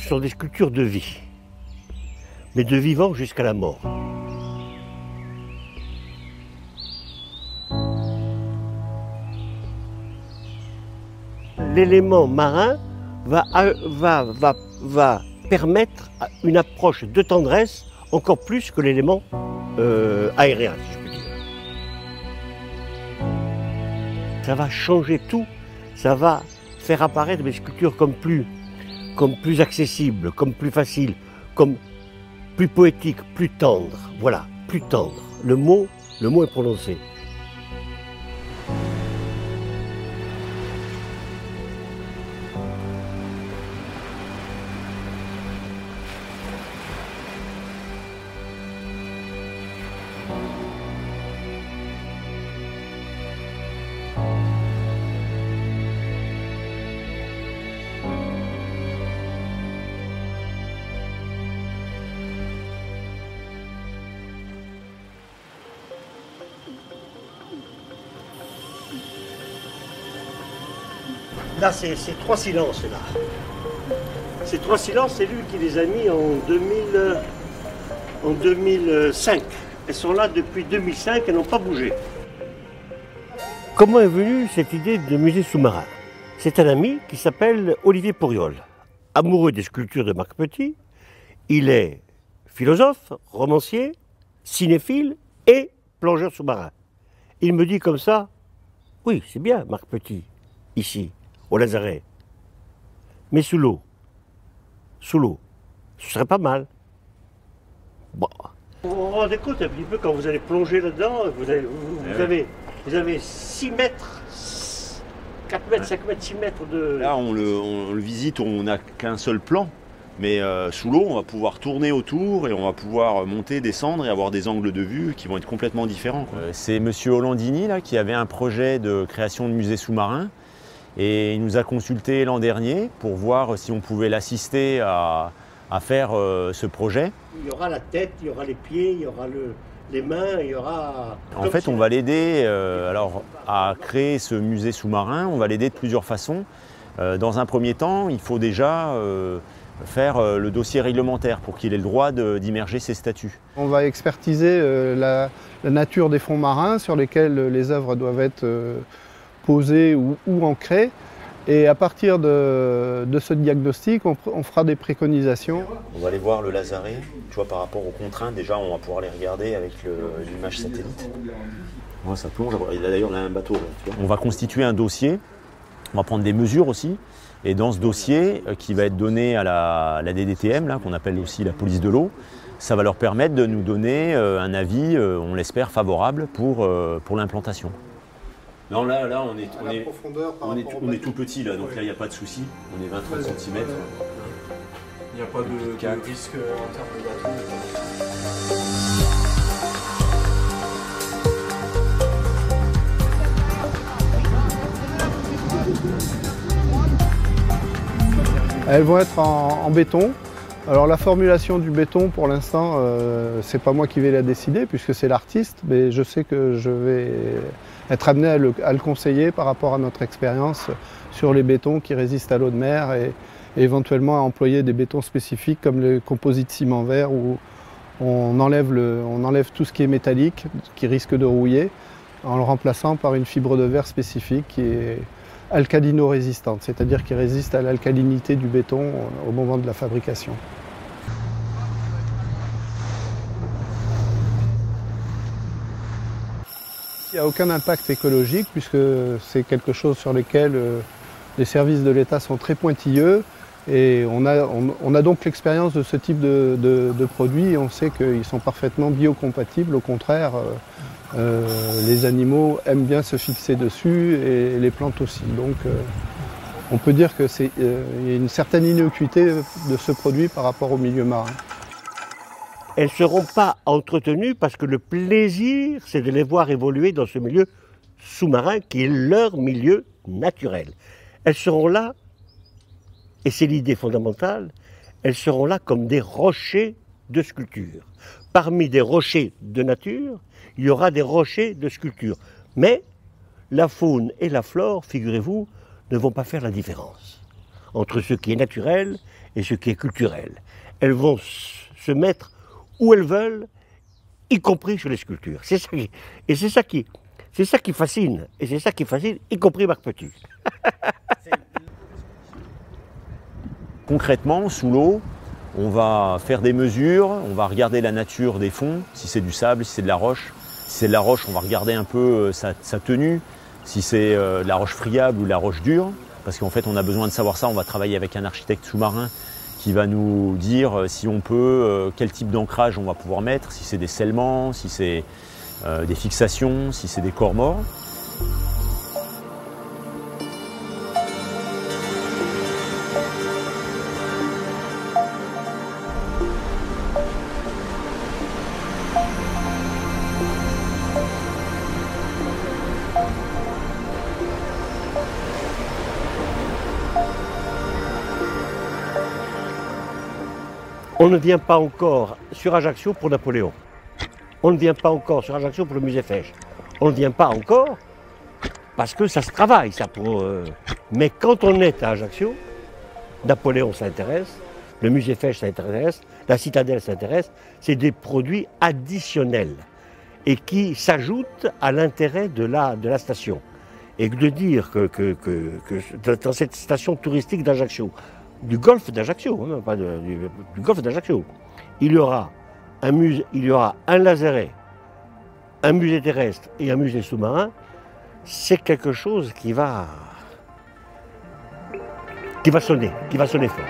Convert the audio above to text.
sont des sculptures de vie, mais de vivant jusqu'à la mort. L'élément marin va permettre une approche de tendresse encore plus que l'élément aérien, si je puis dire. Ça va changer tout, ça va faire apparaître mes sculptures comme plus accessibles, comme plus faciles, comme plus poétiques, plus tendres. Voilà, plus tendres. Le mot est prononcé. Là, c'est trois silences, là. Ces trois silences, c'est lui qui les a mis en 2005. Elles sont là depuis 2005, elles n'ont pas bougé. Comment est venue cette idée de musée sous-marin? C'est un ami qui s'appelle Olivier Pourriol. Amoureux des sculptures de Marc Petit, il est philosophe, romancier, cinéphile et plongeur sous-marin. Il me dit comme ça, oui, c'est bien Marc Petit, ici, au Lazaret. Mais sous l'eau, ce serait pas mal. Bon. Vous vous rendez compte un petit peu quand vous allez plonger là-dedans, vous avez 6 mètres, 4 mètres, 5 mètres, 6 mètres de... Là, on le visite, on n'a qu'un seul plan. Mais sous l'eau, on va pouvoir tourner autour et on va pouvoir monter, descendre et avoir des angles de vue qui vont être complètement différents. C'est M. Hollandini là, qui avait un projet de création de musée sous-marin. Et il nous a consulté l'an dernier pour voir si on pouvait l'assister à faire ce projet. Il y aura la tête, il y aura les pieds, il y aura les mains, il y aura... En fait, on va l'aider à créer ce musée sous-marin. On va l'aider de plusieurs façons. Dans un premier temps, il faut déjà faire le dossier réglementaire pour qu'il ait le droit d'immerger ses statues. On va expertiser la nature des fonds marins sur lesquels les œuvres doivent être posées ou ancrées. Et à partir de ce diagnostic, on fera des préconisations. On va aller voir le Lazaret, tu vois, par rapport aux contraintes. Déjà, on va pouvoir les regarder avec l'image satellite. Ouais, ça plonge. D'ailleurs, là, un bateau. Là, tu vois. On va constituer un dossier. On va prendre des mesures aussi. Et dans ce dossier, qui va être donné à la DDTM, qu'on appelle aussi la police de l'eau, ça va leur permettre de nous donner un avis, on l'espère, favorable pour l'implantation. Non, là, on est tout petit, là, donc là, il n'y a pas de souci. On est 20-30 cm. Il n'y a pas de risque en termes de bateau. Elles vont être en béton. Alors la formulation du béton, pour l'instant, c'est pas moi qui vais la décider puisque c'est l'artiste, mais je sais que je vais être amené à le conseiller par rapport à notre expérience sur les bétons qui résistent à l'eau de mer et éventuellement à employer des bétons spécifiques comme le composite ciment vert où on enlève tout ce qui est métallique, qui risque de rouiller, en le remplaçant par une fibre de verre spécifique qui est alcalino-résistante, c'est-à-dire qui résiste à l'alcalinité du béton au moment de la fabrication. Il n'y a aucun impact écologique puisque c'est quelque chose sur lequel les services de l'État sont très pointilleux et on a donc l'expérience de ce type de produits et on sait qu'ils sont parfaitement biocompatibles. Au contraire, les animaux aiment bien se fixer dessus et les plantes aussi. Donc on peut dire qu'il y a une certaine innocuité de ce produit par rapport au milieu marin. Elles ne seront pas entretenues parce que le plaisir, c'est de les voir évoluer dans ce milieu sous-marin qui est leur milieu naturel. Elles seront là, et c'est l'idée fondamentale, elles seront là comme des rochers de sculpture. Parmi des rochers de nature, il y aura des rochers de sculpture. Mais la faune et la flore, figurez-vous, ne vont pas faire la différence entre ce qui est naturel et ce qui est culturel. Elles vont se mettre où elles veulent, y compris sur les sculptures. C'est ça qui fascine, et c'est ça qui fascine, y compris Marc Petit. Concrètement, sous l'eau, on va faire des mesures, on va regarder la nature des fonds, si c'est du sable, si c'est de la roche. Si c'est de la roche, on va regarder un peu sa tenue, si c'est de la roche friable ou de la roche dure, parce qu'en fait on a besoin de savoir ça, on va travailler avec un architecte sous-marin qui va nous dire si on peut, quel type d'ancrage on va pouvoir mettre, si c'est des scellements, si c'est des fixations, si c'est des corps morts. On ne vient pas encore sur Ajaccio pour Napoléon. On ne vient pas encore sur Ajaccio pour le musée Fesch. On ne vient pas encore parce que ça se travaille, ça. Mais quand on est à Ajaccio, Napoléon s'intéresse, le musée Fesch s'intéresse, la citadelle s'intéresse. C'est des produits additionnels et qui s'ajoutent à l'intérêt de la station. Et de dire que dans cette station touristique d'Ajaccio, du golfe d'Ajaccio, hein, pas du golfe d'Ajaccio, il y aura un lazaret, un musée terrestre et un musée sous-marin, c'est quelque chose qui va sonner fort.